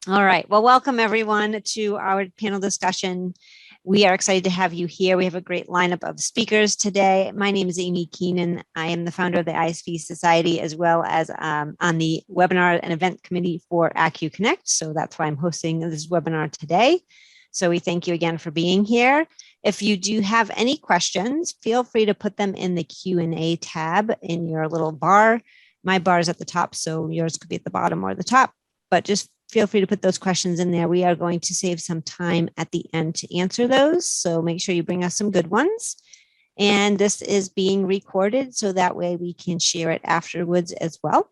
All right. Well, welcome everyone to our panel discussion. We are excited to have you here. We have a great lineup of speakers today. My name is Amy Keenan. I am the founder of the ISV Society, as well as on the webinar and event committee for acu-connect. So that's why I'm hosting this webinar today. So we thank you again for being here. If you do have any questions, feel free to put them in the Q&A tab in your little bar. My bar is at the top, so yours could be at the bottom or the top, but just feel free to put those questions in there. We are going to save some time at the end to answer those. So make sure you bring us some good ones. And this is being recorded, so that way we can share it afterwards as well.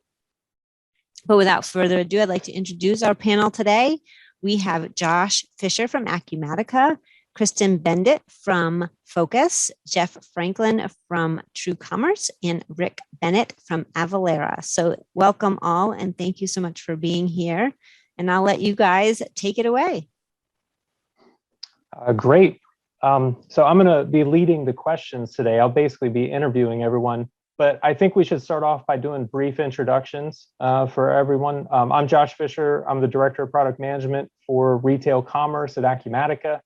But without further ado, I'd like to introduce our panel today. We have Josh Fischer from Acumatica, Kristin Bendit from Phocas, Jeff Franklin from TrueCommerce, and Rick Bennett from Avalara. So welcome all, and thank you so much for being here. And I'll let you guys take it away. Great. So I'm going to be leading the questions today. I'll basically be interviewing everyone, but I think we should start off by doing brief introductions for everyone. I'm Josh Fischer. I'm the Director of Product Management for Retail Commerce at Acumatica.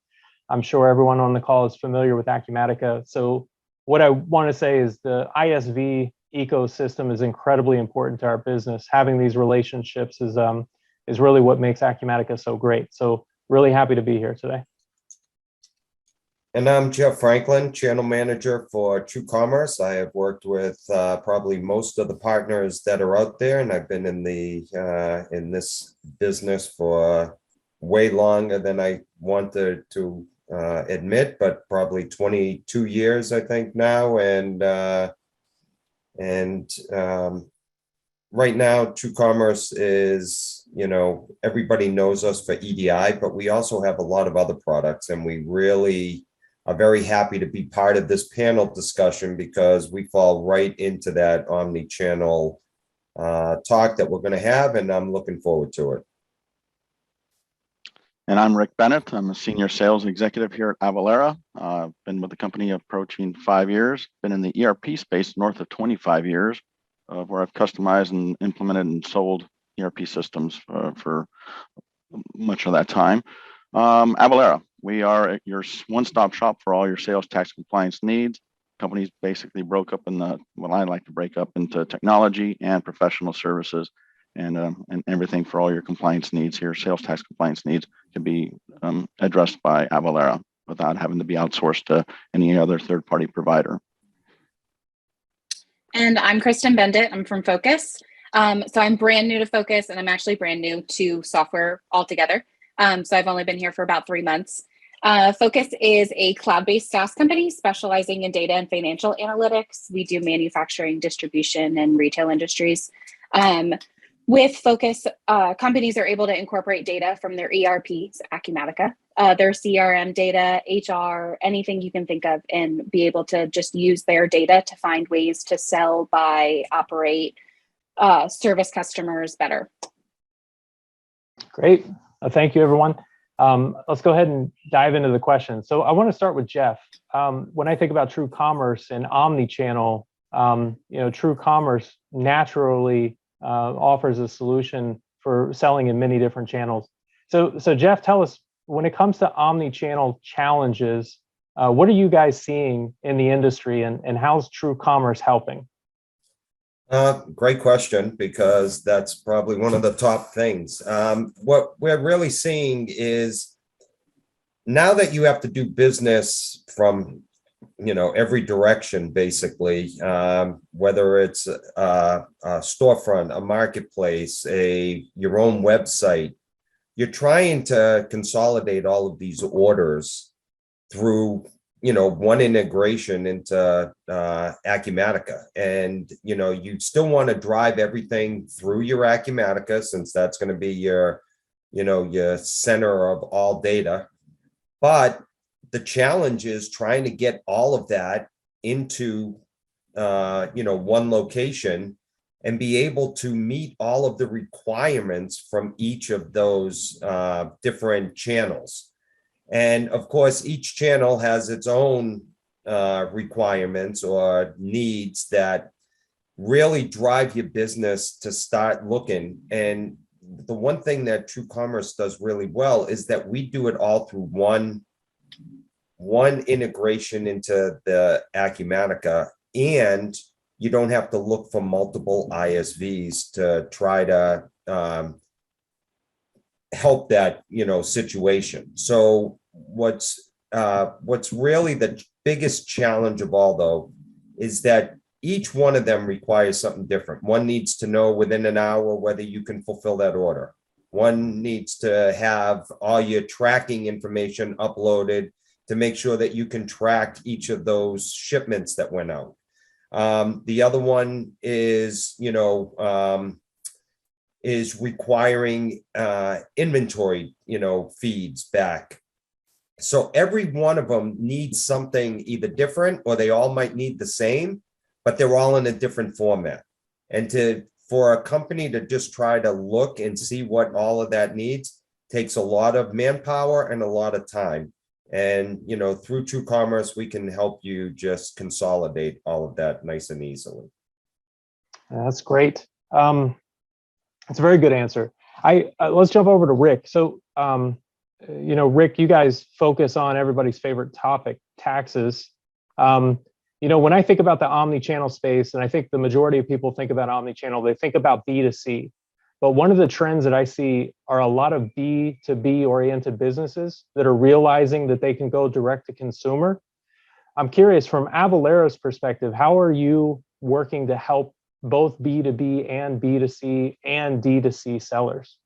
I'm sure everyone on the call is familiar with Acumatica. So what I want to say is the ISV ecosystem is incredibly important to our business. Having these relationships is really what makes Acumatica so great. So really happy to be here today. And I'm Jeff Franklin, Channel Manager for TrueCommerce. I have worked with probably most of the partners that are out there, and I've been in this business for way longer than I wanted to admit, but probably 22 years, I think now. And right now, TrueCommerce is, everybody knows us for EDI, but we also have a lot of other products, and we really are very happy to be part of this panel discussion because we fall right into that omni-channel talk that we're going to have, and I'm looking forward to it. And I'm Rick Bennett. I'm a senior sales executive here at Avalara. Been with the company approaching 5 years. Been in the ERP space north of 25 years, where I've customized and implemented and sold ERP systems for much of that time. Avalara, we are your one-stop shop for all your sales tax compliance needs. Companies basically broke up in what I like to break up into technology and professional services, and everything for all your compliance needs here. Sales tax compliance needs can be addressed by Avalara without having to be outsourced to any other third-party provider. And I'm Kristin Bendit. I'm from Phocas. So I'm brand new to Phocas, and I'm actually brand new to software altogether. So I've only been here for about 3 months. Phocas is a cloud-based SaaS company specializing in data and financial analytics. We do manufacturing, distribution, and retail industries. With Phocas, companies are able to incorporate data from their ERPs, Acumatica, their CRM data, HR, anything you can think of, and be able to just use their data to find ways to sell, buy, operate, service customers better. Great. Thank you, everyone. Let's go ahead and dive into the questions. So I want to start with Jeff. When I think about TrueCommerce and omnichannel, TrueCommerce naturally offers a solution for selling in many different channels. So Jeff, tell us, when it comes to omni-channel challenges, what are you guys seeing in the industry, and how's TrueCommerce helping? Great question, because that's probably one of the top things. What we're really seeing is now that you have to do business from every direction, basically, whether it's a storefront, a marketplace, your own website, you're trying to consolidate all of these orders through, one integration into Acumatica. And, you still want to drive everything through your Acumatica, since that's going to be your center of all data. But the challenge is trying to get all of that into, one location and be able to meet all of the requirements from each of those different channels. And of course, each channel has its own requirements or needs that really drive your business to start looking. And the one thing that TrueCommerce does really well is that we do it all through one integration into the Acumatica, and you don't have to look for multiple ISVs to try to help that, situation. So what's really the biggest challenge of all, though, is that each one of them requires something different. One needs to know within an hour whether you can fulfill that order. One needs to have all your tracking information uploaded to make sure that you can track each of those shipments that went out. The other one is, is requiring inventory, feeds back. So every one of them needs something either different, or they all might need the same, but they're all in a different format. And for a company to just try to look and see what all of that needs takes a lot of manpower and a lot of time. And, through TrueCommerce, we can help you just consolidate all of that nice and easily. That's great. That's a very good answer. Let's jump over to Rick. So, Rick, you guys focus on everybody's favorite topic, taxes. When I think about the omnichannel space, and I think the majority of people think about omnichannel, they think about B2C. But one of the trends that I see are a lot of B2B oriented businesses that are realizing that they can go direct to consumer. I'm curious, from Avalara's perspective, how are you working to help both B2B and B2C and D2C sellers?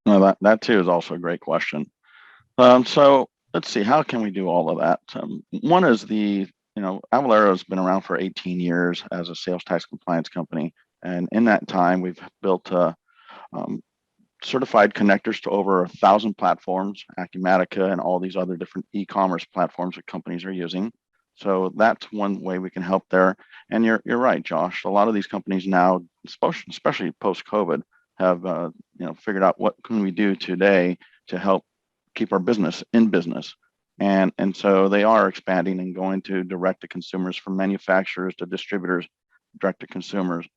Well, that too is also a great question. So let's see, how can we do all of that? One is Avalara has been around for 18 years as a sales tax compliance company. And in that time, we've built certified connectors to over 1,000 platforms, Acumatica, and all these other different e-commerce platforms that companies are using. So that's one way we can help there. And you're right, Josh. A lot of these companies now, especially post-COVID, have figured out what can we do today to help keep our business in business. And so they are expanding and going to direct to consumers, from manufacturers to distributors, direct to consumers.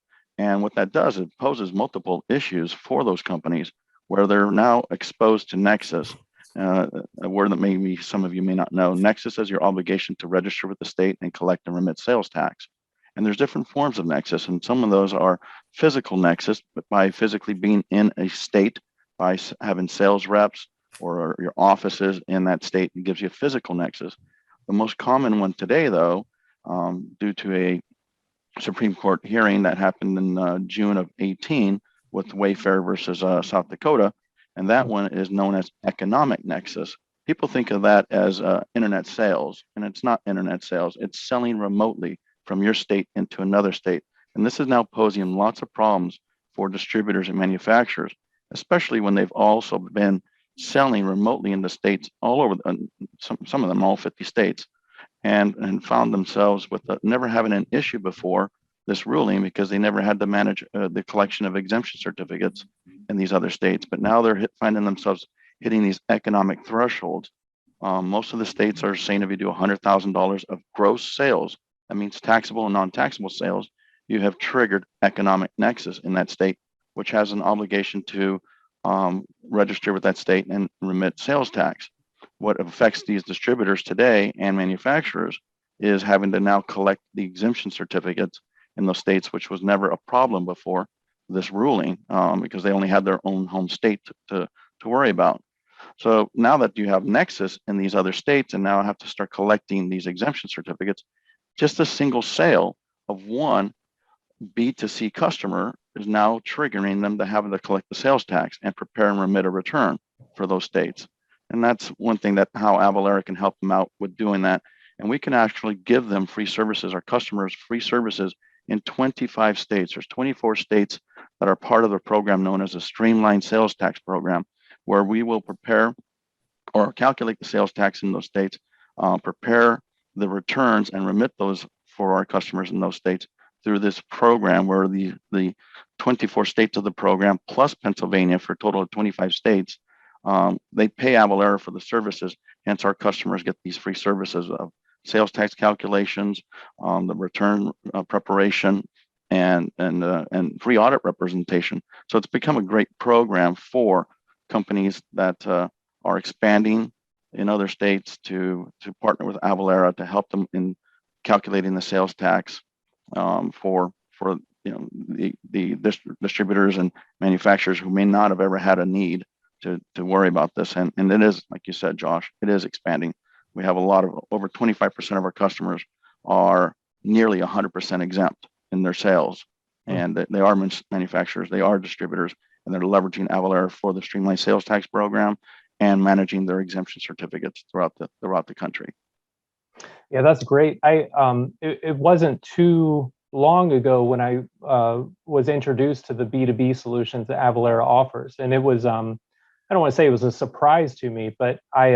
And what that does, it poses multiple issues for those companies where they're now exposed to Nexus, a word that maybe some of you may not know. Nexus is your obligation to register with the state and collect and remit sales tax. And there's different forms of Nexus, and some of those are physical Nexus, but by physically being in a state, by having sales reps or your offices in that state, it gives you a physical Nexus. The most common one today, though, due to a Supreme Court hearing that happened in June of 18 with Wayfair versus South Dakota, and that one is known as economic Nexus. People think of that as internet sales, and it's not internet sales. It's selling remotely from your state into another state. And this is now posing lots of problems for distributors and manufacturers, especially when they've also been selling remotely in the states all over, some of them all 50 states, and found themselves with never having an issue before this ruling, because they never had to manage the collection of exemption certificates in these other states. But now they're finding themselves hitting these economic thresholds. Most of the states are saying if you do $100,000 of gross sales, that means taxable and non-taxable sales, you have triggered economic nexus in that state, which has an obligation to register with that state and remit sales tax. What affects these distributors today and manufacturers is having to now collect the exemption certificates in those states, which was never a problem before this ruling, because they only had their own home state to worry about. So now that you have Nexus in these other states and now have to start collecting these exemption certificates, just a single sale of one B2C customer is now triggering them to having to collect the sales tax and prepare and remit a return for those states. And that's one thing that how Avalara can help them out with doing that. And we can actually give them free services, our customers free services in 25 states. There's 24 states that are part of the program known as a streamlined sales tax program, where we will prepare or calculate the sales tax in those states, prepare the returns and remit those for our customers in those states through this program, where the 24 states of the program plus Pennsylvania, for a total of 25 states, they pay Avalara for the services. Hence our customers get these free services of sales tax calculations, the return preparation, and free audit representation. So it's become a great program for companies that are expanding in other states to partner with Avalara to help them in calculating the sales tax for the distributors and manufacturers who may not have ever had a need to worry about this. And it is, like you said, Josh, it is expanding. We have a lot of over 25% of our customers are nearly 100% exempt in their sales, and they are manufacturers, they are distributors, and they're leveraging Avalara for the streamlined sales tax program and managing their exemption certificates throughout the country. Yeah, that's great. It wasn't too long ago when I was introduced to the B2B solutions that Avalara offers, and it was I don't want to say it was a surprise to me, but I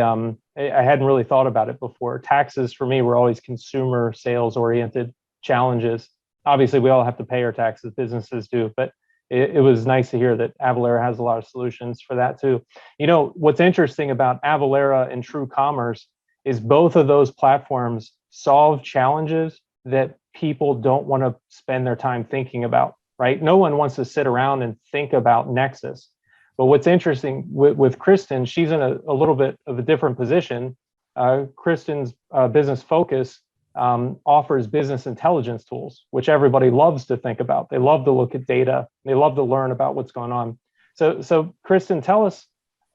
hadn't really thought about it before. Taxes for me were always consumer sales oriented challenges. Obviously, we all have to pay our taxes, businesses do, but it was nice to hear that Avalara has a lot of solutions for that too. You know, what's interesting about Avalara and TrueCommerce is both of those platforms solve challenges that people don't want to spend their time thinking about, right? No one wants to sit around and think about Nexus. But what's interesting with Kristin, she's in a little bit of a different position. Kristin's business Phocas offers business intelligence tools, which everybody loves to think about. They love to look at data. They love to learn about what's going on. So Kristin, tell us,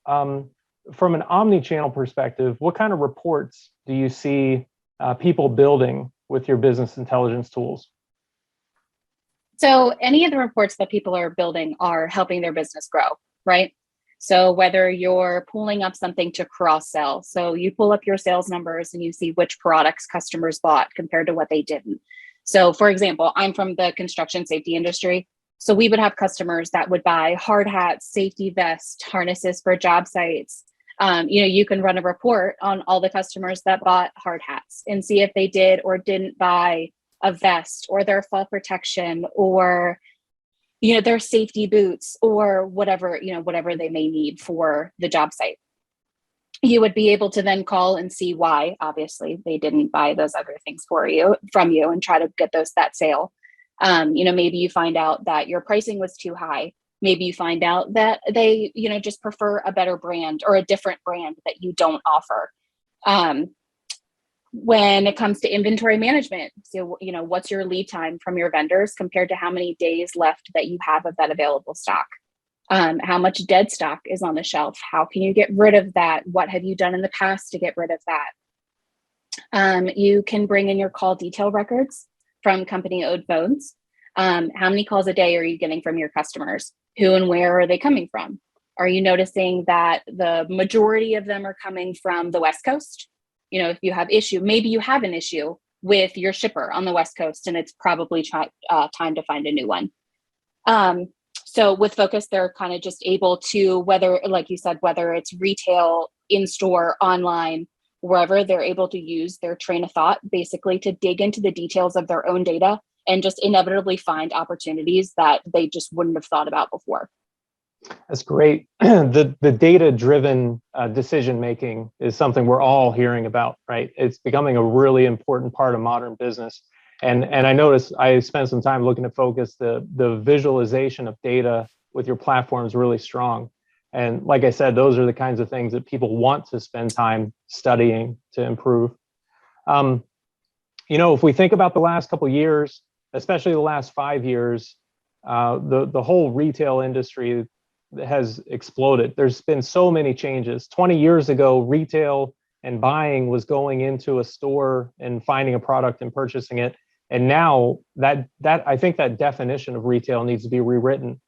from an omnichannel perspective, what kind of reports do you see people building with your business intelligence tools? So any of the reports that people are building are helping their business grow, right? So whether you're pulling up something to cross-sell, so you pull up your sales numbers and you see which products customers bought compared to what they didn't. So for example, I'm from the construction safety industry. So we would have customers that would buy hard hats, safety vests, harnesses for job sites. You can run a report on all the customers that bought hard hats and see if they did or didn't buy a vest or their fall protection or their safety boots or whatever they may need for the job site. You would be able to then call and see why, obviously, they didn't buy those other things from you and try to get that sale. Maybe you find out that your pricing was too high. Maybe you find out that they, just prefer a better brand or a different brand that you don't offer. When it comes to inventory management, so, what's your lead time from your vendors compared to how many days left that you have of that available stock? How much dead stock is on the shelf? How can you get rid of that? What have you done in the past to get rid of that? You can bring in your call detail records from company-owned phones. How many calls a day are you getting from your customers? Who and where are they coming from? Are you noticing that the majority of them are coming from the West Coast? If you have maybe you have an issue with your shipper on the West Coast and it's probably time to find a new one. So with Phocas, they're kind of just able to, whether, like you said, whether it's retail, in-store, online, wherever, they're able to use their train of thought basically to dig into the details of their own data and just inevitably find opportunities that they just wouldn't have thought about before. That's great. The data-driven decision-making is something we're all hearing about, right? It's becoming a really important part of modern business. And I noticed, I spent some time looking at Phocas, the visualization of data with your platform is really strong. And like I said, those are the kinds of things that people want to spend time studying to improve. If we think about the last couple of years, especially the last 5 years, the whole retail industry has exploded. There's been so many changes. 20 years ago, retail and buying was going into a store and finding a product and purchasing it. And now that I think that definition of retail needs to be rewritten.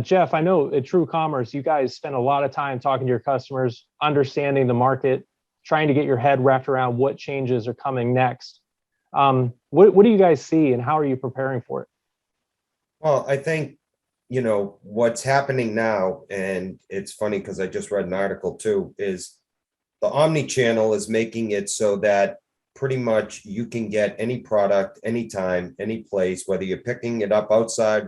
Jeff, I know at TrueCommerce, you guys spend a lot of time talking to your customers, understanding the market, trying to get your head wrapped around what changes are coming next. What do you guys see and how are you preparing for it? Well, I think, what's happening now, and it's funny because I just read an article too, is the omnichannel is making it so that pretty much you can get any product, anytime, any place, whether you're picking it up outside,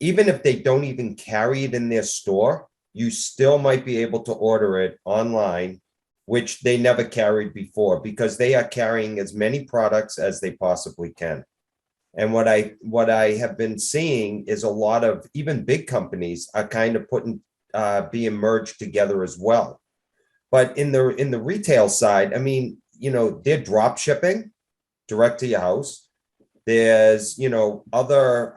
even if they don't even carry it in their store, you still might be able to order it online, which they never carried before because they are carrying as many products as they possibly can. And what I have been seeing is a lot of even big companies are kind of being merged together as well. But in the retail side, I mean, they're drop shipping direct to your house. There's, other,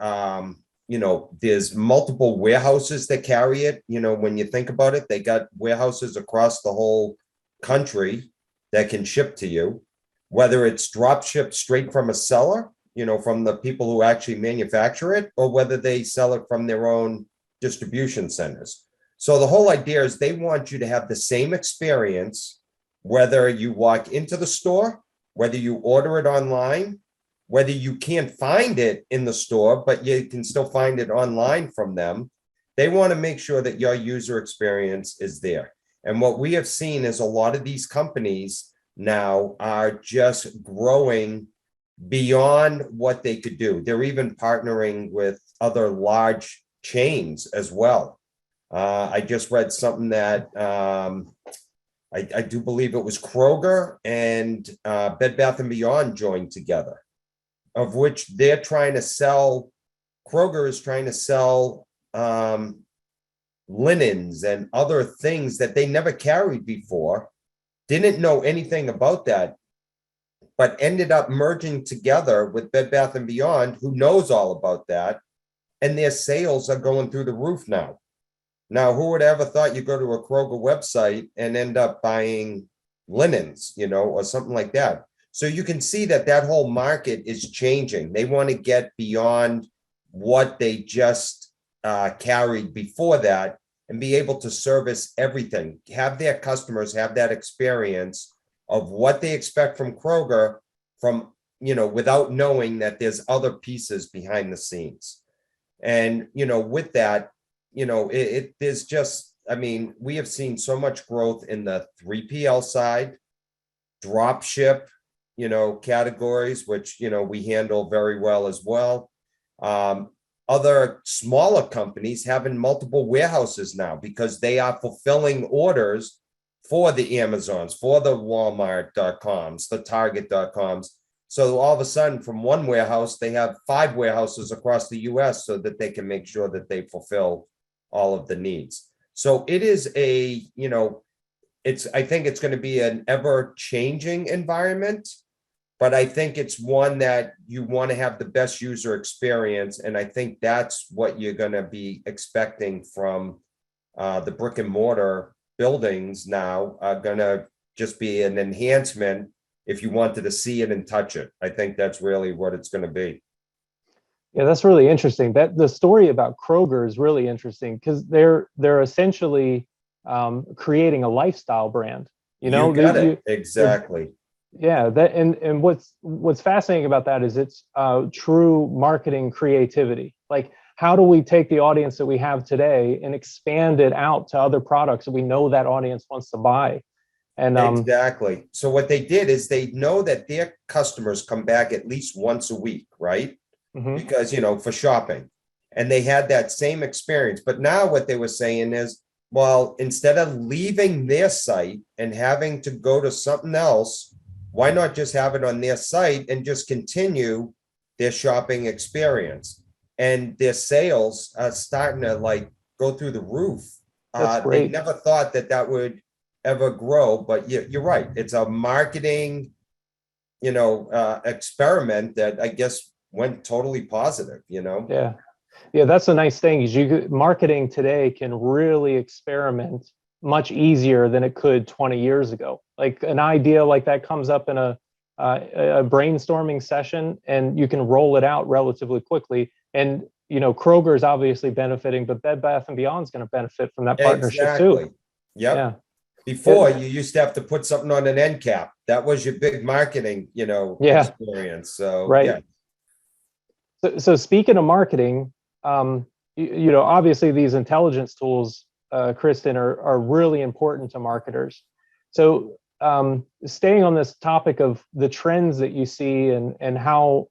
there's multiple warehouses that carry it. When you think about it, they got warehouses across the whole country that can ship to you, whether it's drop shipped straight from a seller, from the people who actually manufacture it, or whether they sell it from their own distribution centers. So the whole idea is they want you to have the same experience, whether you walk into the store, whether you order it online, whether you can't find it in the store, but you can still find it online from them. They want to make sure that your user experience is there. And what we have seen is a lot of these companies now are just growing beyond what they could do. They're even partnering with other large chains as well. I just read something that I do believe it was Kroger and Bed Bath & Beyond joined together, of which they're trying to sell, Kroger is trying to sell linens and other things that they never carried before, didn't know anything about that, but ended up merging together with Bed Bath & Beyond, who knows all about that, and their sales are going through the roof now. Now, who would ever thought you go to a Kroger website and end up buying linens, or something like that? So you can see that whole market is changing. They want to get beyond what they just carried before that and be able to service everything, have their customers have that experience of what they expect from Kroger without knowing that there's other pieces behind the scenes. And, with that, there's just, we have seen so much growth in the 3PL side, drop ship, categories, which, we handle very well as well. Other smaller companies having multiple warehouses now because they are fulfilling orders for the Amazons, for the Walmart.coms, the Target.coms. So all of a sudden from one warehouse, they have 5 warehouses across the US so that they can make sure that they fulfill all of the needs. So it is I think it's going to be an ever changing environment, but I think it's one that you want to have the best user experience. And I think that's what you're going to be expecting from the brick and mortar buildings now are going to just be an enhancement if you wanted to see it and touch it. I think that's really what it's going to be. Yeah, that's really interesting. That the story about Kroger is really interesting because they're essentially creating a lifestyle brand. You got it. Exactly. Yeah, that and what's fascinating about that is it's true marketing creativity. Like, how do we take the audience that we have today and expand it out to other products that we know that audience wants to buy? And exactly. So what they did is they know that their customers come back at least once a week, right? Mm-hmm. Because, for shopping, and they had that same experience. But now what they were saying is, well, instead of leaving their site and having to go to something else, why not just have it on their site and just continue their shopping experience? And their sales are starting to go through the roof. They never thought that would ever grow, but you're right. It's a marketing, experiment that I guess went totally positive, Yeah, that's a nice thing is marketing today can really experiment much easier than it could 20 years ago. Like an idea like that comes up in a brainstorming session and you can roll it out relatively quickly. And Kroger is obviously benefiting, but Bed Bath & Beyond is going to benefit from that partnership too. Yep. Yeah. Before you used to have to put something on an end cap. That was your big marketing, experience. So right. Yeah. So speaking of marketing, obviously these intelligence tools, Kristin, are really important to marketers. So staying on this topic of the trends that you see and how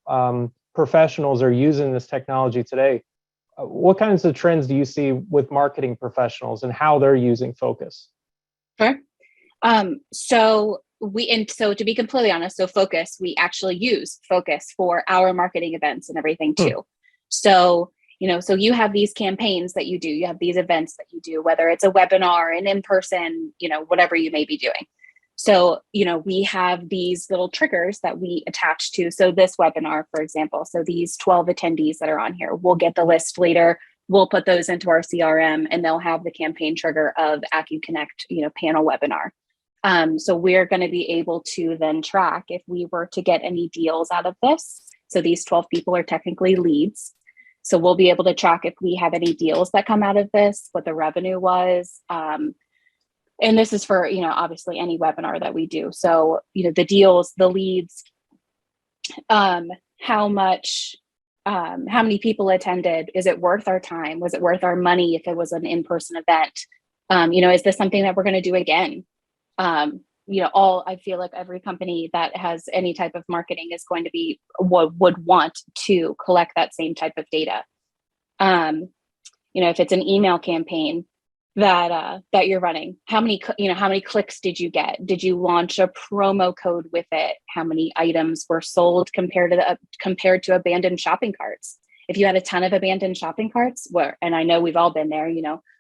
professionals are using this technology today, what kinds of trends do you see with marketing professionals and how they're using Phocas? Sure. So so to be completely honest, so Phocas, we actually use Phocas for our marketing events and everything too. So, so you have these campaigns that you do, you have these events that you do, whether it's a webinar, an in-person, whatever you may be doing. So, we have these little triggers that we attach to. So this webinar, for example, so these 12 attendees that are on here, we'll get the list later. We'll put those into our CRM and they'll have the campaign trigger of acu-connect, panel webinar. So we're going to be able to then track if we were to get any deals out of this. So these 12 people are technically leads. So we'll be able to track if we have any deals that come out of this, what the revenue was. And this is for, obviously any webinar that we do. So, the deals, the leads, how many people attended? Is it worth our time? Was it worth our money if it was an in-person event? Is this something that we're going to do again? I feel like every company that has any type of marketing is going to be would want to collect that same type of data. If it's an email campaign that you're running, how many clicks did you get? Did you launch a promo code with it? How many items were sold compared to abandoned shopping carts? If you had a ton of abandoned shopping carts, and I know we've all been there,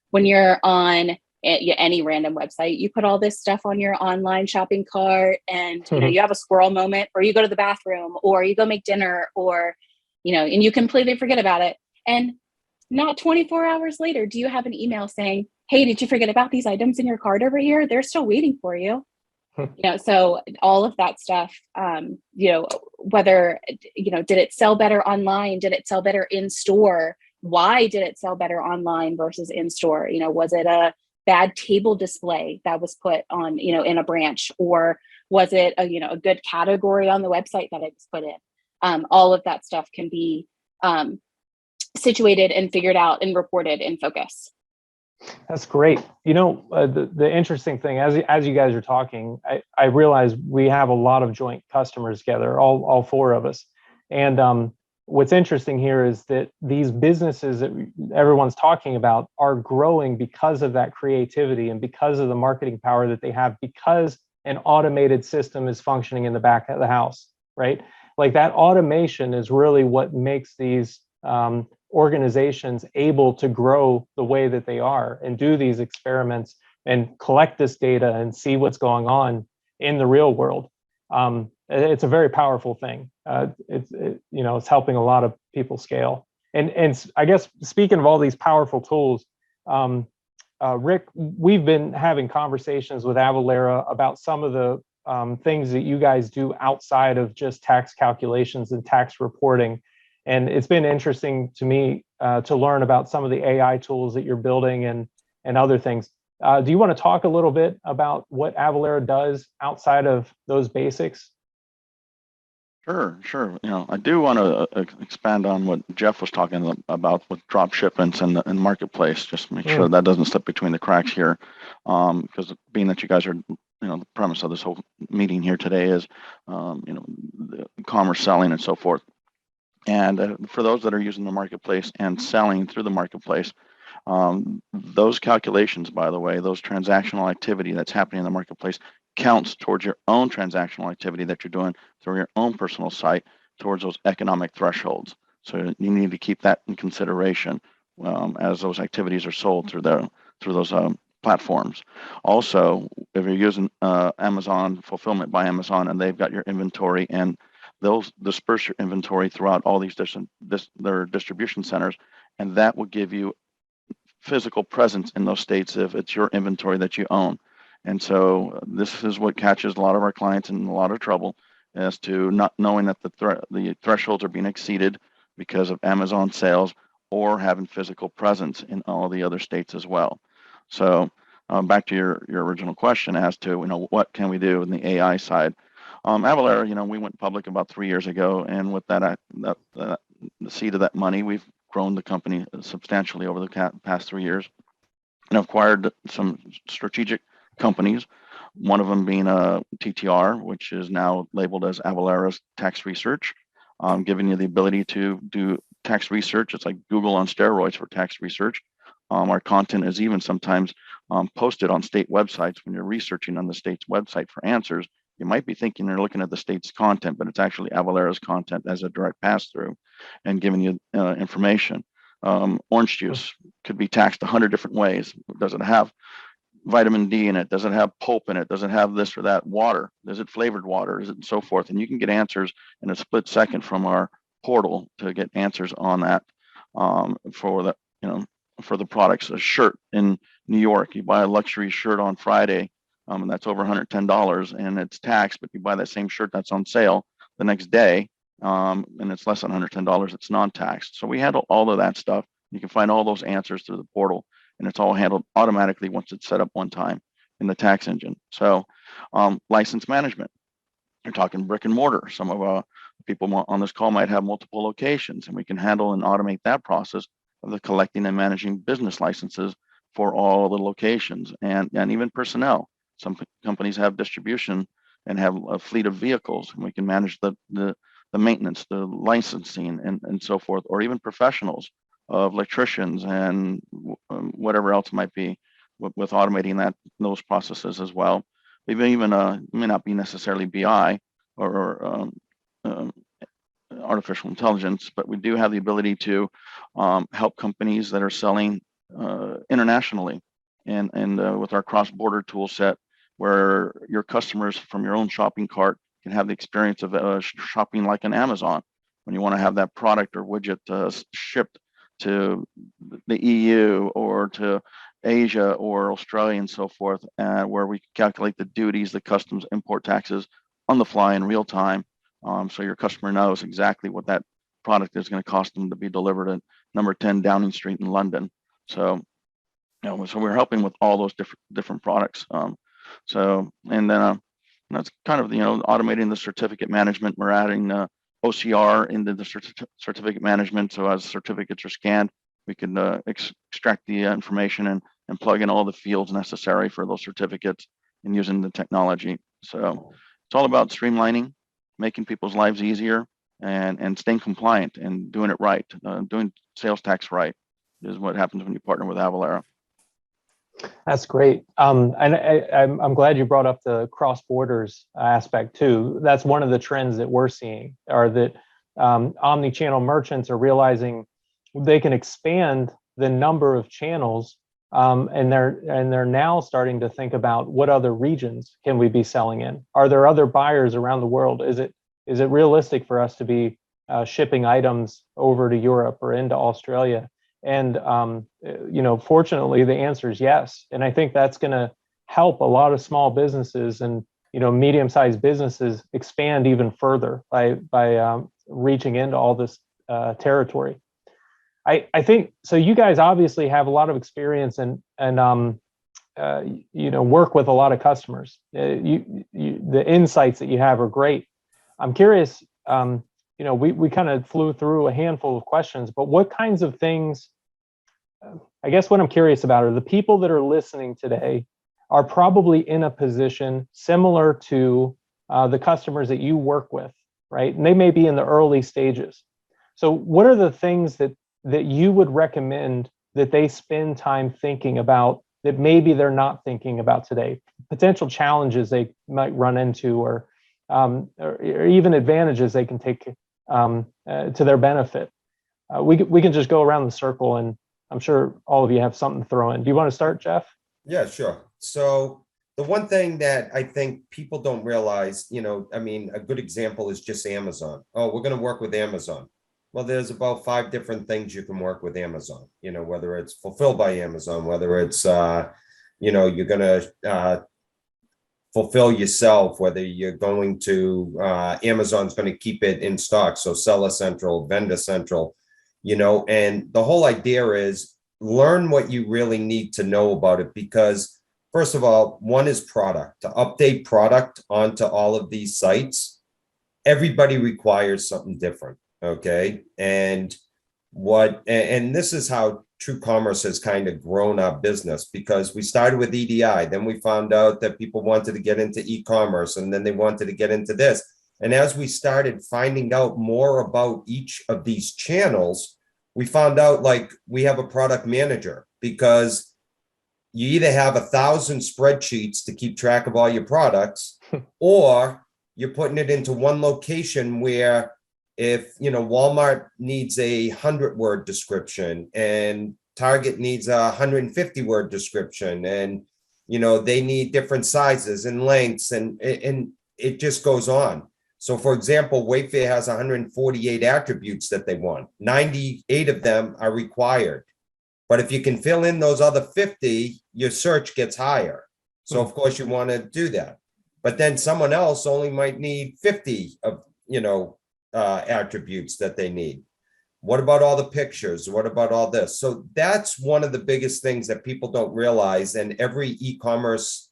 when you're on any random website, you put all this stuff on your online shopping cart and you have a squirrel moment, or you go to the bathroom, or you go make dinner, or and you completely forget about it. And not 24 hours later, do you have an email saying, hey, did you forget about these items in your cart over here? They're still waiting for you. So all of that stuff, whether, did it sell better online? Did it sell better in store? Why did it sell better online versus in store? Was it a bad table display that was put on, in a branch, or was it a good category on the website that it was put in? All of that stuff can be situated and figured out and reported in Phocas. That's great. The interesting thing, as you guys are talking, I realize we have a lot of joint customers together, all four of us. And what's interesting here is that these businesses that everyone's talking about are growing because of that creativity and because of the marketing power that they have, because an automated system is functioning in the back of the house, right? Like that automation is really what makes these organizations able to grow the way that they are and do these experiments and collect this data and see what's going on in the real world. It's a very powerful thing. It's helping a lot of people scale. And I guess speaking of all these powerful tools, Rick, we've been having conversations with Avalara about some of the things that you guys do outside of just tax calculations and tax reporting. And it's been interesting to me to learn about some of the AI tools that you're building and other things. Do you want to talk a little bit about what Avalara does outside of those basics? Sure. I do want to expand on what Jeff was talking about with drop shipments and the marketplace, just to make sure that doesn't slip between the cracks here. Because being that you guys are, the premise of this whole meeting here today is, the commerce selling and so forth. And for those that are using the marketplace and selling through the marketplace, those calculations, by the way, those transactional activity that's happening in the marketplace counts towards your own transactional activity that you're doing through your own personal site towards those economic thresholds. So you need to keep that in consideration as those activities are sold through those platforms. Also, if you're using Amazon Fulfillment by Amazon and they've got your inventory and they'll disperse your inventory throughout all these their distribution centers, and that will give you physical presence in those states if it's your inventory that you own. And so this is what catches a lot of our clients in a lot of trouble, as to not knowing that the thresholds are being exceeded because of Amazon sales or having physical presence in all the other states as well. So back to your original question as to what can we do in the AI side. Avalara, we went public about 3 years ago, and with that the seed of that money, we've grown the company substantially over the past 3 years and acquired some strategic companies, one of them being TTR, which is now labeled as Avalara's Tax Research, giving you the ability to do tax research. It's like Google on steroids for tax research. Our content is even sometimes posted on state websites. When you're researching on the state's website for answers, You might be thinking you're looking at the state's content, but it's actually Avalara's content as a direct pass-through and giving you information. Orange juice could be taxed 100 different ways. Does it have vitamin D in it? Does it have pulp in it? Does it have this or that? Water? Is it flavored water? Is it and so forth? And you can get answers in a split second from our portal to get answers on that for the for the products. A shirt in New York, you buy a luxury shirt on Friday, and that's over $110, and it's taxed. But you buy that same shirt that's on sale the next day, and it's less than $110. It's non-taxed. So we handle all of that stuff. You can find all those answers through the portal, and it's all handled automatically once it's set up one time in the tax engine. So license management, you're talking brick and mortar. Some of people on this call might have multiple locations, and we can handle and automate that process of the collecting and managing business licenses for all the locations and even personnel. Some companies have distribution and have a fleet of vehicles, and we can manage the maintenance, the licensing, and so forth, or even professionals of electricians and whatever else might be with automating those processes as well. We've even may not be necessarily BI or artificial intelligence, but we do have the ability to help companies that are selling internationally and with our cross-border tool set, where your customers from your own shopping cart can have the experience of shopping like an Amazon. When you want to have that product or widget shipped to the EU or to Asia or Australia and so forth, where we calculate the duties, the customs, import taxes on the fly in real time. So your customer knows exactly what that product is going to cost them to be delivered at number 10 Downing Street in London. So, so we're helping with all those different products. And then that's kind of, automating the certificate management. We're adding OCR into the certificate management. So as certificates are scanned, we can extract the information and plug in all the fields necessary for those certificates and using the technology. So it's all about streamlining, making people's lives easier, and staying compliant and doing it right. Doing sales tax right is what happens when you partner with Avalara. That's great. And I'm glad you brought up the cross borders aspect too. That's one of the trends that we're seeing, are that omnichannel merchants are realizing they can expand the number of channels, and they're now starting to think about what other regions can we be selling in? Are there other buyers around the world? Is it realistic for us to be shipping items over to Europe or into Australia? And fortunately, the answer is yes. And I think that's going to help a lot of small businesses and medium-sized businesses expand even further by reaching into all this territory. I think so. You guys obviously have a lot of experience and work with a lot of customers. The insights that you have are great. I'm curious. We kind of flew through a handful of questions, but what kinds of things, I guess what I'm curious about are the people that are listening today are probably in a position similar to the customers that you work with, right? And they may be in the early stages. So what are the things that you would recommend that they spend time thinking about that maybe they're not thinking about today? Potential challenges they might run into, or even advantages they can take to their benefit. We can just go around the circle, and I'm sure all of you have something to throw in. Do you want to start, Jeff? Yeah, sure. So the one thing that I think people don't realize, a good example is just Amazon. Oh, we're going to work with Amazon. Well, there's about 5 different things you can work with Amazon, whether it's fulfilled by Amazon, whether it's, you're going to fulfill yourself, whether you're going to, Amazon's going to keep it in stock. So Seller Central, Vendor Central, and the whole idea is learn what you really need to know about it, because first of all, one is product. To update product onto all of these sites, everybody requires something different. Okay. And this is how TrueCommerce has kind of grown our business, because we started with EDI. Then we found out that people wanted to get into e-commerce, and then they wanted to get into this. And as we started finding out more about each of these channels, we found out like we have a product manager, because you either have 1,000 spreadsheets to keep track of all your products, or you're putting it into one location where if, Walmart needs a 100-word description and Target needs a 150-word description, and, they need different sizes and lengths, and it just goes on. So for example, Wayfair has 148 attributes that they want. 98 of them are required. But if you can fill in those other 50, your search gets higher. So of course you want to do that. But then someone else only might need 50 of, attributes that they need. What about all the pictures? What about all this? So that's one of the biggest things that people don't realize. And every e-commerce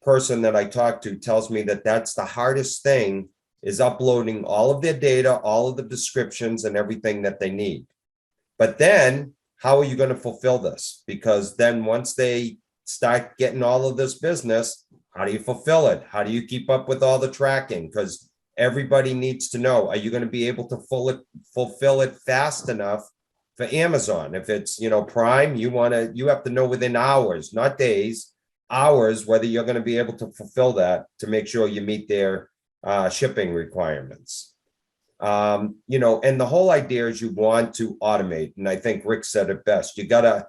person that I talk to tells me that that's the hardest thing, is uploading all of their data, all of the descriptions and everything that they need. But then how are you going to fulfill this? Because then once they start getting all of this business, how do you fulfill it? How do you keep up with all the tracking? Because everybody needs to know, are you going to be able to fulfill it fast enough for Amazon? If it's, Prime, you have to know within hours, not days, hours, whether you're going to be able to fulfill that to make sure you meet their shipping requirements. And the whole idea is you want to automate. And I think Rick said it best. You got to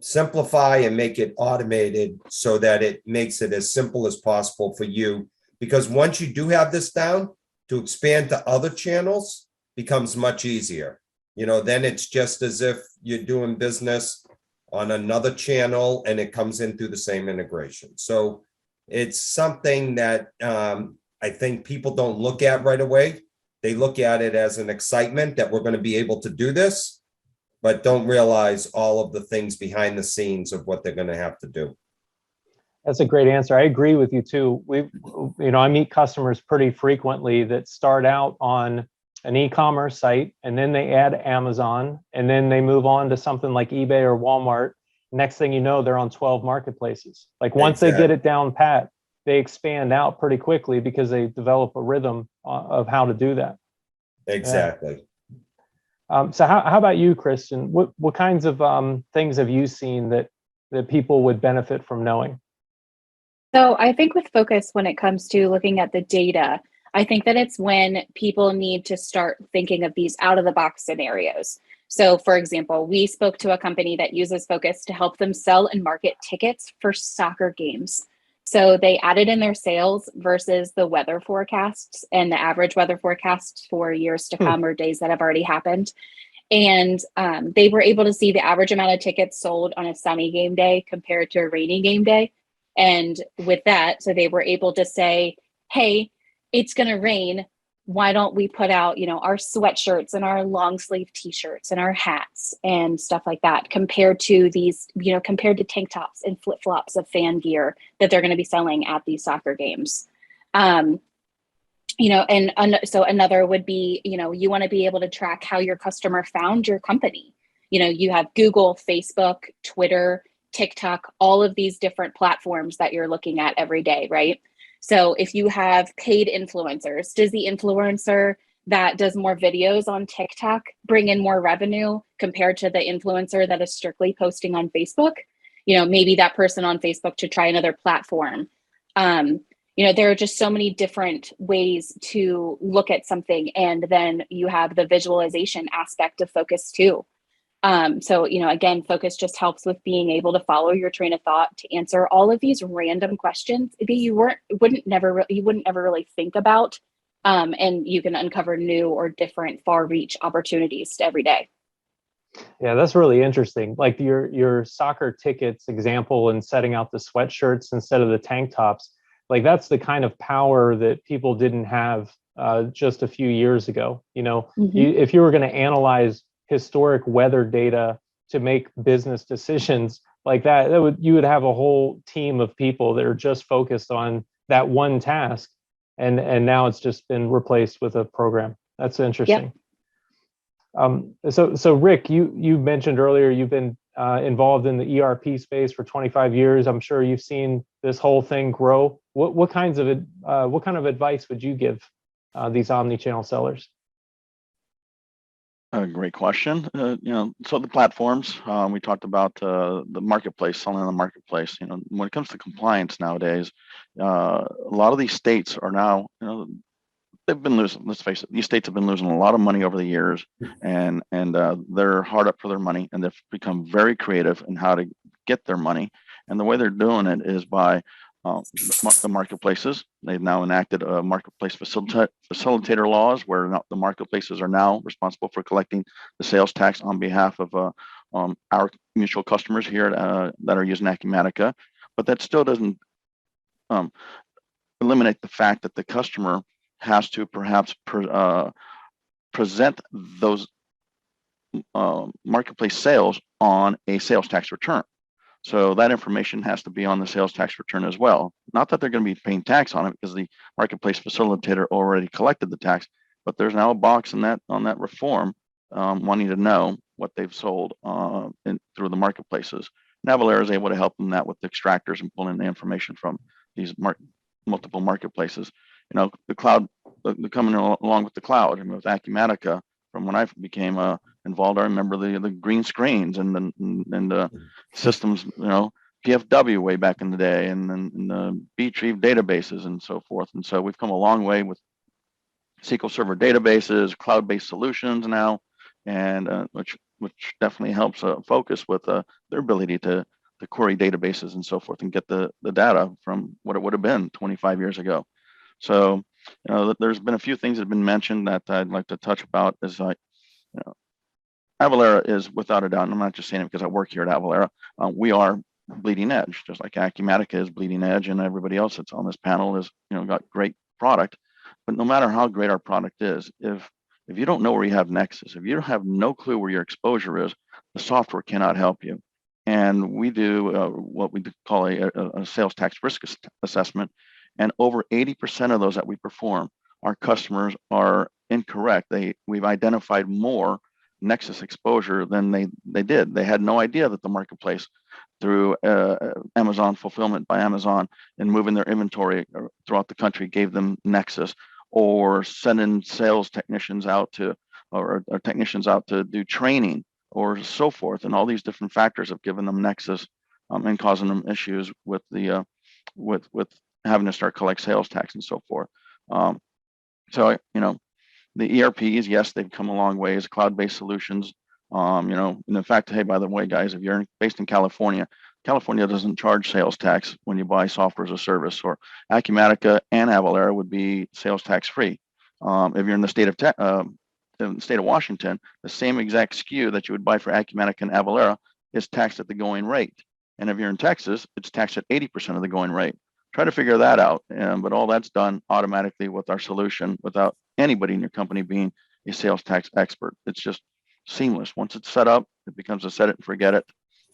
simplify and make it automated so that it makes it as simple as possible for you. Because once you do have this down, to expand to other channels becomes much easier. Then it's just as if you're doing business on another channel and it comes in through the same integration. So it's something that I think people don't look at right away. They look at it as an excitement that we're going to be able to do this, but don't realize all of the things behind the scenes of what they're going to have to do. That's a great answer. I agree with you too. I meet customers pretty frequently that start out on an e-commerce site and then they add Amazon and then they move on to something like eBay or Walmart. Next thing you know, they're on 12 marketplaces. Like once they get it down pat, they expand out pretty quickly because they develop a rhythm of how to do that. Exactly. So how about you, Kristin? What kinds of things have you seen that people would benefit from knowing? So I think with Phocas, when it comes to looking at the data, I think that it's when people need to start thinking of these out of the box scenarios. So for example, we spoke to a company that uses Phocas to help them sell and market tickets for soccer games. So they added in their sales versus the weather forecasts and the average weather forecasts for years to come or days that have already happened. And they were able to see the average amount of tickets sold on a sunny game day compared to a rainy game day. And with that, so they were able to say, hey, it's going to rain. Why don't we put out, our sweatshirts and our long sleeve t-shirts and our hats and stuff like that, compared to these, compared to tank tops and flip flops of fan gear that they're going to be selling at these soccer games. So another would be, you want to be able to track how your customer found your company. You have Google, Facebook, Twitter, TikTok, all of these different platforms that you're looking at every day, right? So if you have paid influencers, does the influencer that does more videos on TikTok bring in more revenue compared to the influencer that is strictly posting on Facebook? Maybe that person on Facebook should try another platform. There are just so many different ways to look at something. And then you have the visualization aspect of Phocas too. Again, Phocas just helps with being able to follow your train of thought, to answer all of these random questions that you wouldn't ever really think about. And you can uncover new or different far reach opportunities every day. Yeah, that's really interesting. Like your soccer tickets example and setting out the sweatshirts instead of the tank tops. Like that's the kind of power that people didn't have just a few years ago. If you were going to analyze historic weather data to make business decisions like that, you would have a whole team of people that are just focused on that one task, and now it's just been replaced with a program. That's interesting. So Rick, you mentioned earlier you've been involved in the ERP space for 25 years. I'm sure you've seen this whole thing grow. What kind of advice would you give these omnichannel sellers? A great question. So the platforms, we talked about the marketplace, selling on the marketplace. When it comes to compliance nowadays, a lot of these states are now, they've been losing, let's face it, these states have been losing a lot of money over the years, and they're hard up for their money, and they've become very creative in how to get their money. And the way they're doing it is by the marketplaces. They've now enacted a marketplace facilitator laws where the marketplaces are now responsible for collecting the sales tax on behalf of our mutual customers here that are using Acumatica. But that still doesn't eliminate the fact that the customer has to perhaps present those marketplace sales on a sales tax return. So that information has to be on the sales tax return as well. Not that they're going to be paying tax on it because the marketplace facilitator already collected the tax, but there's now a box on that reform wanting to know what they've sold through the marketplaces. And Avalara is able to help them that with the extractors and pulling the information from these multiple marketplaces. The cloud, coming along with the cloud, and with Acumatica, from when I became involved, I remember the green screens and the systems, PFW way back in the day, and the B-Tree databases and so forth. And so we've come a long way with SQL Server databases, cloud-based solutions now, and which definitely helps Phocas with their ability to query databases and so forth and get the data from what it would have been 25 years ago. So, there's been a few things that have been mentioned that I'd like to touch about. Is Avalara is without a doubt, and I'm not just saying it because I work here at Avalara, we are bleeding edge, just like Acumatica is bleeding edge, and everybody else that's on this panel is, got great product. But no matter how great our product is, if you don't know where you have Nexus, if you have no clue where your exposure is, the software cannot help you. And we do what we call a sales tax risk assessment. And over 80% of those that we perform, our customers are incorrect. We've identified more Nexus exposure than they did. They had no idea that the marketplace, through Amazon fulfillment by Amazon and moving their inventory throughout the country, gave them Nexus, or sending sales technicians out to or technicians out to do training or so forth. And all these different factors have given them Nexus and causing them issues with the with having to start collect sales tax and so forth. So, the ERPs, yes, they've come a long ways, cloud-based solutions, and in fact, hey, by the way, guys, if you're based in California, California doesn't charge sales tax when you buy software as a service, or Acumatica and Avalara would be sales tax free. If you're in the state of Washington, the same exact SKU that you would buy for Acumatica and Avalara is taxed at the going rate. And if you're in Texas, it's taxed at 80% of the going rate. Try to figure that out. But all that's done automatically with our solution without anybody in your company being a sales tax expert. It's just seamless. Once it's set up, it becomes a set it and forget it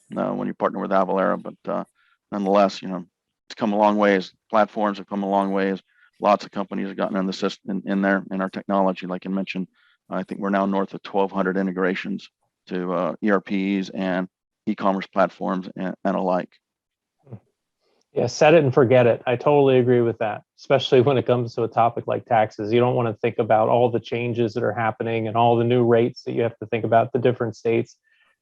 when you partner with Avalara. But nonetheless, it's come a long ways. Platforms have come a long ways. Lots of companies have gotten in the system in our technology. Like I mentioned, I think we're now north of 1,200 integrations to ERPs and e-commerce platforms and alike. Yeah, set it and forget it. I totally agree with that, especially when it comes to a topic like taxes. You don't want to think about all the changes that are happening and all the new rates that you have to think about the different states.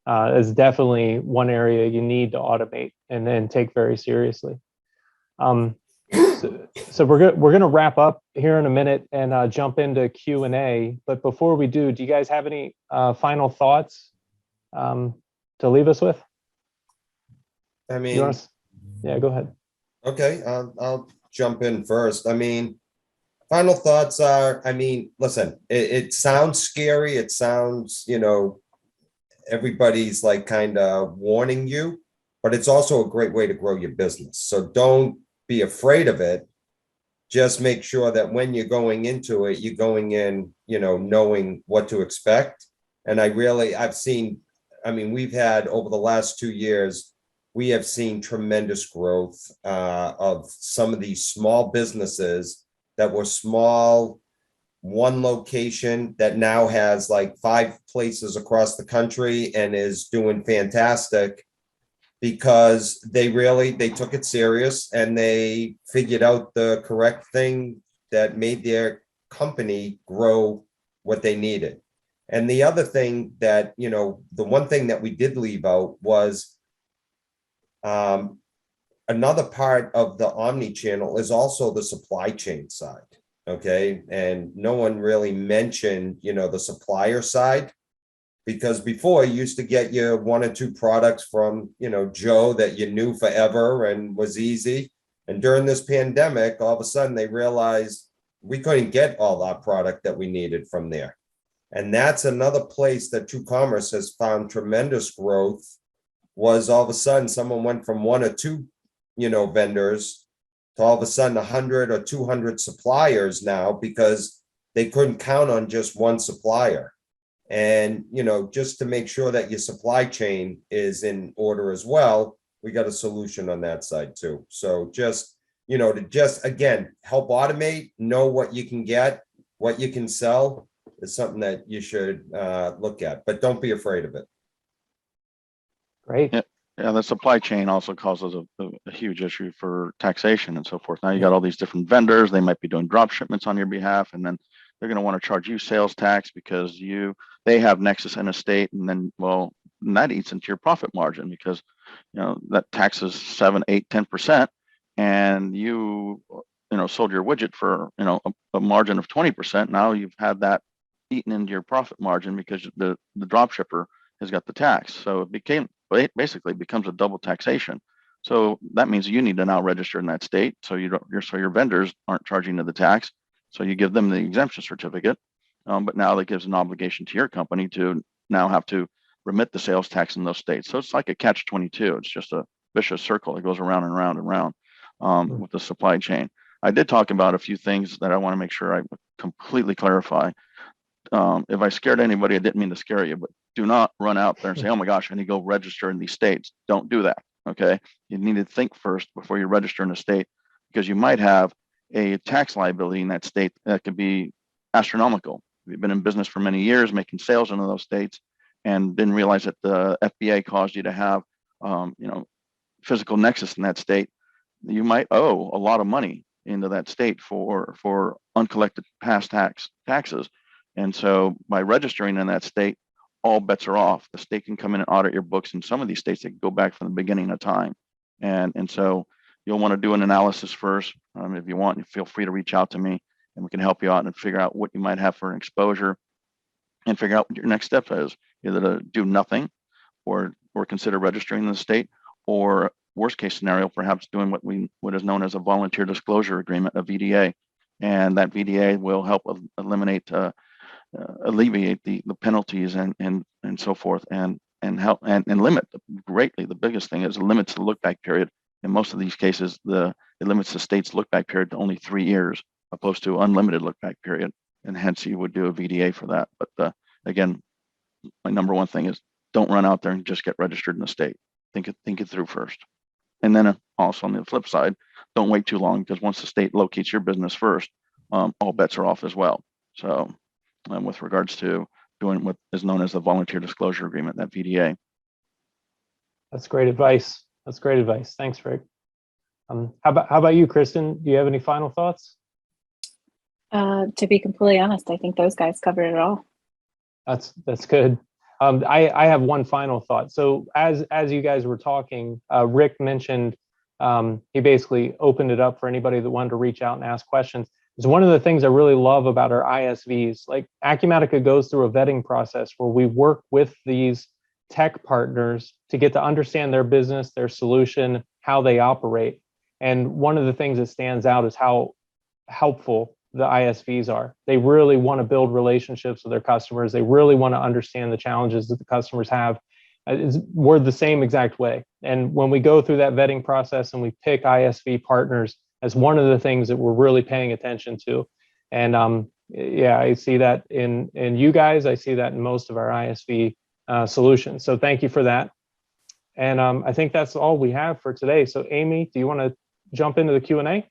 Is definitely one area you need to automate and then take very seriously. So we're gonna wrap up here in a minute and jump into Q&A. But before we do you guys have any final thoughts to leave us with? I mean, yeah, go ahead. Okay, I'll jump in first. I mean, final thoughts are, listen, it sounds scary. It sounds, everybody's like kind of warning you, but it's also a great way to grow your business. So don't be afraid of it. Just make sure that when you're going into it, you're going in, knowing what to expect. And I've seen, we've had over the last 2 years, we have seen tremendous growth of some of these small businesses that were small, one location that now has like 5 places across the country and is doing fantastic because they took it serious and they figured out the correct thing that made their company grow what they needed. And the other thing that, you know, the one thing that we did leave out was another part of the omni-channel is also the supply chain side. Okay. And no one really mentioned, you know, the supplier side, because before you used to get your 1 or 2 products from, you know, Joe that you knew forever and was easy. And during this pandemic, all of a sudden they realized we couldn't get all our product that we needed from there. And that's another place that TrueCommerce has found tremendous growth, was all of a sudden someone went from 1 or 2, you know, vendors to all of a sudden 100 or 200 suppliers now, because they couldn't count on just one supplier. And, you know, just to make sure that your supply chain is in order as well, we got a solution on that side too. So just, you know, to just, again, help automate, know what you can get, what you can sell is something that you should look at, but don't be afraid of it. Great. Yeah, the supply chain also causes a huge issue for taxation and so forth. Now you got all these different vendors, they might be doing drop shipments on your behalf, and then they're going to want to charge you sales tax because they have Nexus in a state, and then, well, and that eats into your profit margin, because, you know, that tax is 7, 8, 10%, and you know, sold your widget for, you know, a margin of 20%. Now you've had that eaten into your profit margin because the drop shipper has got the tax. So it basically becomes a double taxation. So that means you need to now register in that state, so your vendors aren't charging you the tax. So you give them the exemption certificate, but now that gives an obligation to your company to now have to remit the sales tax in those states. So it's like a catch-22. It's just a vicious circle that goes around and around and around with the supply chain. I did talk about a few things that I want to make sure I completely clarify. If I scared anybody, I didn't mean to scare you, but do not run out there and say, oh my gosh, I need to go register in these states. Don't do that. Okay. You need to think first before you register in a state, because you might have a tax liability in that state that could be astronomical. You've been in business for many years, making sales into those states, and didn't realize that the FBA caused you to have, you know, physical nexus in that state. You might owe a lot of money into that state for uncollected past taxes. And so by registering in that state, all bets are off. The state can come in and audit your books. In some of these states, they can go back from the beginning of time. And so you'll want to do an analysis first. If you want, feel free to reach out to me and we can help you out and figure out what you might have for an exposure and figure out what your next step is, either to do nothing or consider registering in the state, or worst case scenario, perhaps doing what is known as a volunteer disclosure agreement, a VDA. And that VDA will help alleviate the penalties and so forth, and help and limit greatly. The biggest thing is it limits the look back period. In most of these cases, it limits the state's look back period to only 3 years, opposed to unlimited look back period, and hence you would do a VDA for that. But again, my number one thing is don't run out there and just get registered in the state. Think it through first. And then also on the flip side, don't wait too long, because once the state locates your business first, all bets are off as well. So with regards to doing what is known as the volunteer disclosure agreement, that VDA. That's great advice. That's great advice. Thanks, Rick. How about you, Kristin? Do you have any final thoughts? To be completely honest, I think those guys covered it all. That's good. I have one final thought. So as you guys were talking, Rick mentioned he basically opened it up for anybody that wanted to reach out and ask questions. It's one of the things I really love about our ISVs. Like Acumatica goes through a vetting process where we work with these tech partners to get to understand their business, their solution, how they operate. And one of the things that stands out is how helpful the ISVs are. They really want to build relationships with their customers. They really want to understand the challenges that the customers have. We're the same exact way. And when we go through that vetting process and we pick ISV partners as one of the things that we're really paying attention to. And yeah, I see that in you guys. I see that in most of our ISV solutions. So thank you for that. And I think that's all we have for today. So Amy, do you want to jump into the Q&A?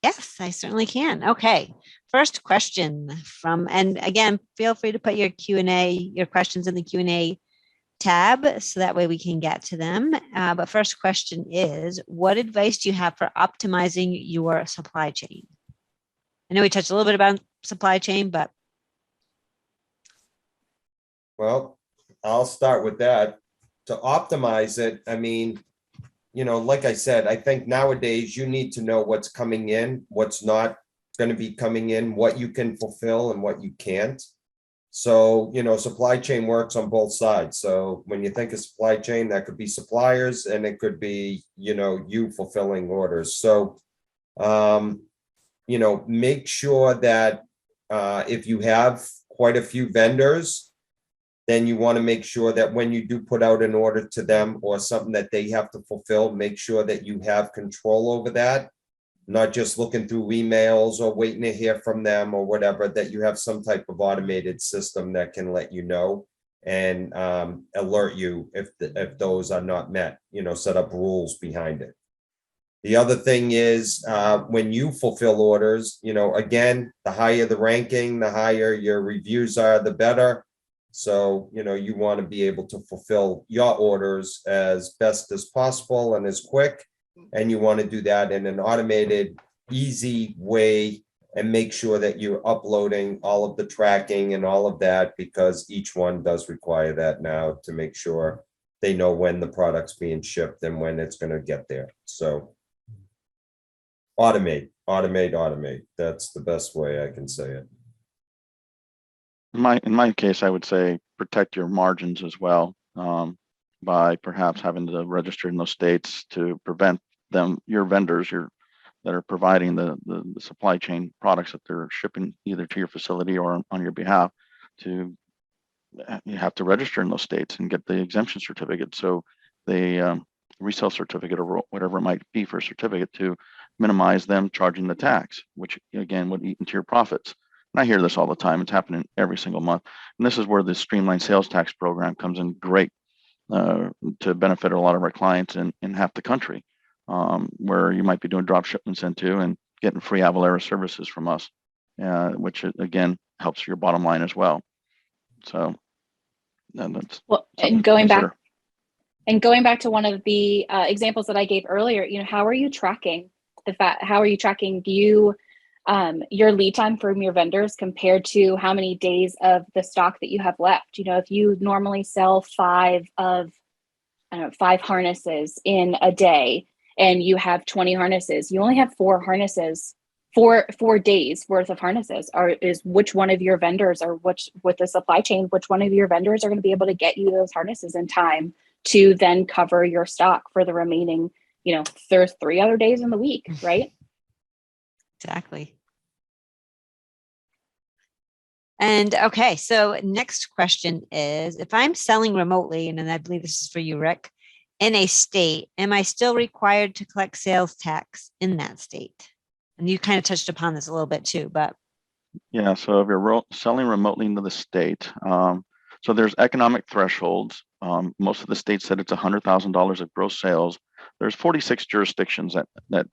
Yes, I certainly can. Okay. First question and again, feel free to put your Q&A, your questions in the Q&A tab, so that way we can get to them. But first question is, what advice do you have for optimizing your supply chain? I know we touched a little bit about supply chain, but. Well, I'll start with that. To optimize it, I mean, like I said, I think nowadays you need to know what's coming in, what's not going to be coming in, what you can fulfill and what you can't. So, supply chain works on both sides. So when you think of supply chain, that could be suppliers and it could be, you fulfilling orders. So, make sure that if you have quite a few vendors, then you want to make sure that when you do put out an order to them or something that they have to fulfill, make sure that you have control over that, not just looking through emails or waiting to hear from them or whatever, that you have some type of automated system that can let you know and alert you if those are not met, set up rules behind it. The other thing is when you fulfill orders, again, the higher the ranking, the higher your reviews are, the better. So, you want to be able to fulfill your orders as best as possible and as quick. And you want to do that in an automated, easy way and make sure that you're uploading all of the tracking and all of that, because each one does require that now to make sure they know when the product's being shipped and when it's going to get there. So automate. That's the best way I can say it. In my case, I would say protect your margins as well, by perhaps having to register in those states to prevent your vendors, that are providing the supply chain products that they're shipping either to your facility or on your behalf, you have to register in those states and get the exemption certificate. So the resale certificate or whatever it might be for a certificate to minimize them charging the tax, which again would eat into your profits. And I hear this all the time. It's happening every single month. And this is where the streamlined sales tax program comes in great to benefit a lot of our clients in half the country, where you might be doing drop shipments into and getting free Avalara services from us, which again helps your bottom line as well. So that's and going back to one of the examples that I gave earlier, how are you tracking how are you tracking your lead time from your vendors compared to how many days of the stock that you have left? If you normally sell 5 harnesses in a day and you have 20 harnesses, you only have 4 harnesses, 4 days worth of harnesses. Is which one of your vendors, or with the supply chain, which one of your vendors are going to be able to get you those harnesses in time to then cover your stock for the remaining, there's 3 other days in the week, right? Exactly. And okay, so next question is, if I'm selling remotely, and then I believe this is for you, Rick, in a state, am I still required to collect sales tax in that state? And you kind of touched upon this a little bit too, but. Yeah, so if you're selling remotely into the state, so there's economic thresholds. Most of the states said it's $100,000 of gross sales. There's 46 jurisdictions that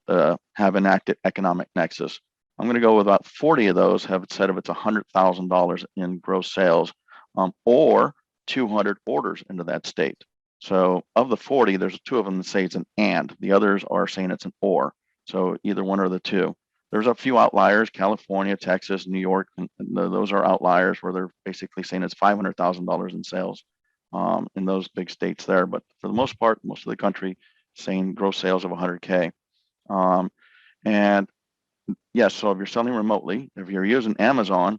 have enacted economic nexus. I'm going to go with about 40 of those have said if it's $100,000 in gross sales, or 200 orders into that state. So of the 40, there's 2 of them that say it's an and. The others are saying it's an or. So either one or the 2. There's a few outliers: California, Texas, New York, and those are outliers where they're basically saying it's $500,000 in sales in those big states there. But for the most part, most of the country saying gross sales of 100K. And yes, so if you're selling remotely, if you're using Amazon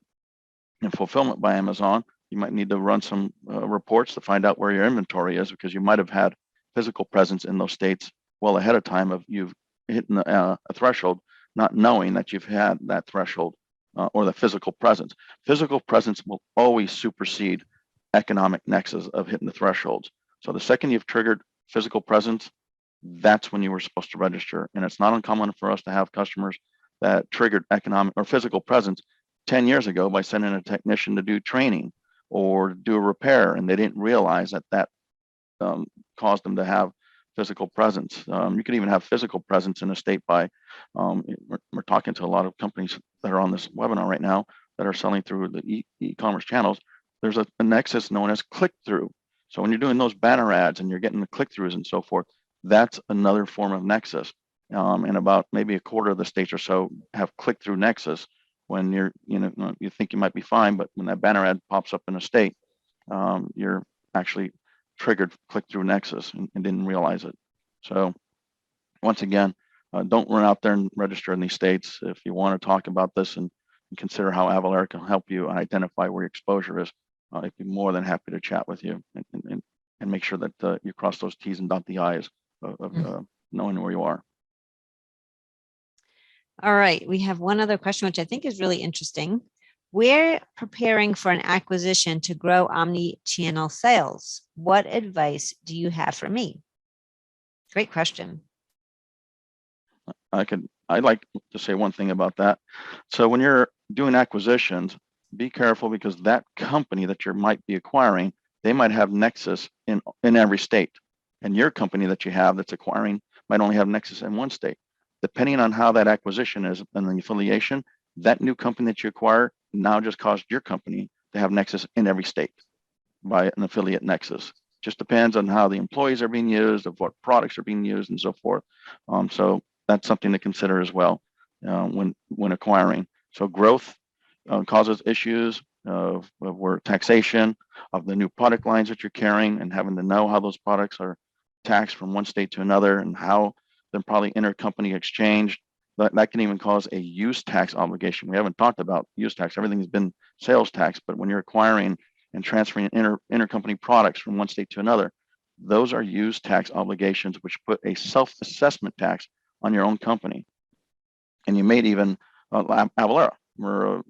and fulfillment by Amazon, you might need to run some reports to find out where your inventory is, because you might have had physical presence in those states well ahead of time of you've hitting a threshold, not knowing that you've had that threshold or the physical presence. Physical presence will always supersede economic nexus of hitting the thresholds. So the second you've triggered physical presence, that's when you were supposed to register. And it's not uncommon for us to have customers that triggered economic or physical presence 10 years ago by sending a technician to do training or do a repair, and they didn't realize that caused them to have physical presence. You could even have physical presence in a state by, we're talking to a lot of companies that are on this webinar right now that are selling through the e-commerce channels. There's a nexus known as click-through. So when you're doing those banner ads and you're getting the click-throughs and so forth, that's another form of nexus. And about maybe a quarter of the states or so have click-through nexus when you think you might be fine, but when that banner ad pops up in a state, you're actually triggered click through Nexus and didn't realize it. So once again, don't run out there and register in these states. If you want to talk about this and consider how Avalara can help you and identify where your exposure is, I'd be more than happy to chat with you and make sure that you cross those T's and dot the I's of knowing where you are. All right, we have one other question, which I think is really interesting. We're preparing for an acquisition to grow omni-channel sales. What advice do you have for me? Great question. I'd like to say one thing about that. So when you're doing acquisitions, be careful, because that company that you might be acquiring, they might have Nexus in every state. And your company that you have that's acquiring might only have Nexus in one state. Depending on how that acquisition is and the affiliation, that new company that you acquire now just caused your company to have Nexus in every state by an affiliate Nexus. Just depends on how the employees are being used, of what products are being used, and so forth. So that's something to consider as well when acquiring. So growth causes issues of where taxation of the new product lines that you're carrying, and having to know how those products are taxed from one state to another, and how they're probably intercompany exchanged. That can even cause a use tax obligation. We haven't talked about use tax. Everything's been sales tax, but when you're acquiring and transferring intercompany products from one state to another, those are use tax obligations, which put a self-assessment tax on your own company. And you made even Avalara. We're a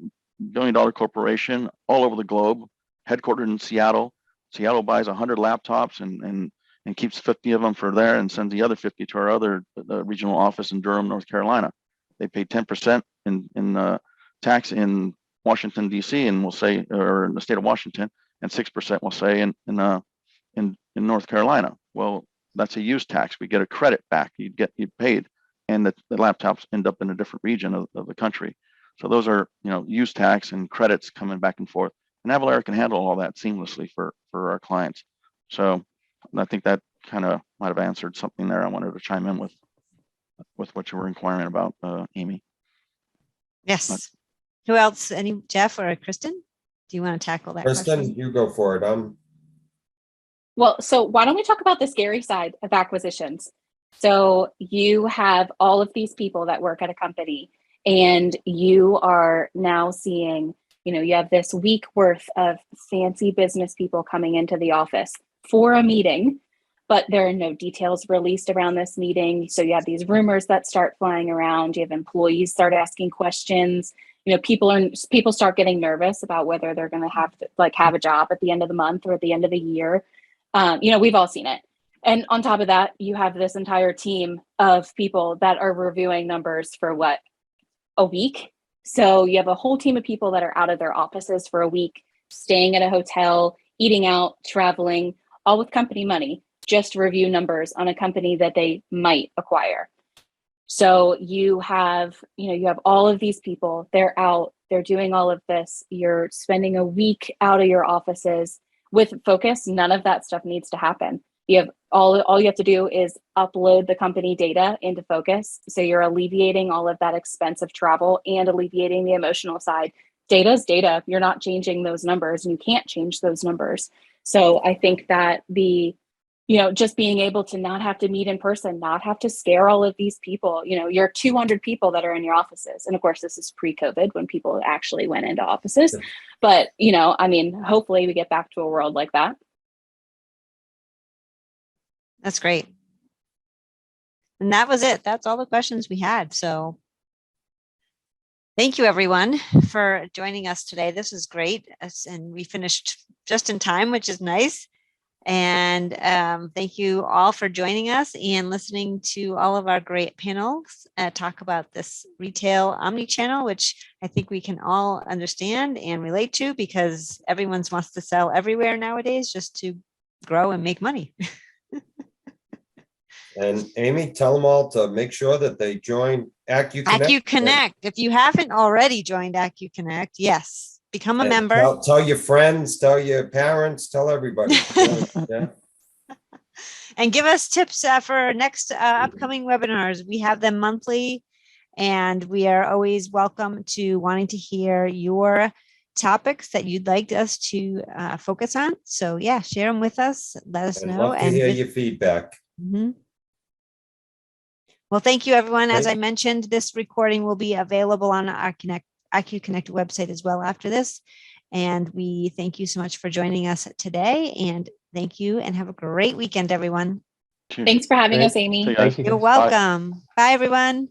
billion-dollar corporation all over the globe, headquartered in Seattle. Seattle buys 100 laptops and keeps 50 of them for there, and sends the other 50 to our other regional office in Durham, North Carolina. They pay 10% in tax in Washington, D.C., and we'll say, or in the state of Washington, and 6% we'll say in North Carolina. Well, that's a use tax. We get a credit back. You paid, and the laptops end up in a different region of the country. So those are, use tax and credits coming back and forth. And Avalara can handle all that seamlessly for our clients. So I think that kind of might have answered something there. I wanted to chime in with what you were inquiring about, Amy. Yes. Who else? Jeff or Kristin? Do you want to tackle that question? Kristin, you go for it. Well, so why don't we talk about the scary side of acquisitions? So you have all of these people that work at a company, and you are now seeing, you have this week worth of fancy business people coming into the office for a meeting, but there are no details released around this meeting. So you have these rumors that start flying around. You have employees start asking questions. People start getting nervous about whether they're going to have a job at the end of the month or at the end of the year. We've all seen it. And on top of that, you have this entire team of people that are reviewing numbers for a week. So you have a whole team of people that are out of their offices for a week, staying at a hotel, eating out, traveling, all with company money, just to review numbers on a company that they might acquire. So you have all of these people, they're out, they're doing all of this. You're spending a week out of your offices. With Phocas, none of that stuff needs to happen. You have all you have to do is upload the company data into Phocas. So you're alleviating all of that expense of travel and alleviating the emotional side. Data is data. You're not changing those numbers, and you can't change those numbers. So I think that just being able to not have to meet in person, not have to scare all of these people, you're 200 people that are in your offices. And of course, this is pre-COVID when people actually went into offices. But, hopefully we get back to a world like that. That's great. And that was it. That's all the questions we had. So thank you, everyone, for joining us today. This was great. And we finished just in time, which is nice. And thank you all for joining us and listening to all of our great panels talk about this retail omnichannel, which I think we can all understand and relate to, because everyone wants to sell everywhere nowadays just to grow and make money. And Amy, tell them all to make sure that they join acu-connect. acu-connect. If you haven't already joined acu-connect, yes, become a member. Tell your friends, tell your parents, tell everybody. Yeah. And give us tips for next upcoming webinars. We have them monthly, and we are always welcome to wanting to hear your topics that you'd like us to focus on. So yeah, share them with us. Let us I'd know. love to hear your feedback. Mhm. Well, thank you, everyone. As I Great. mentioned, this recording will be available on our acu-connect website as well after this. And we thank you so much for joining us today. And thank you and have a great weekend, everyone. Thanks for having Great. us, Amy. See you guys. Thank you. You're guys. welcome. Bye everyone.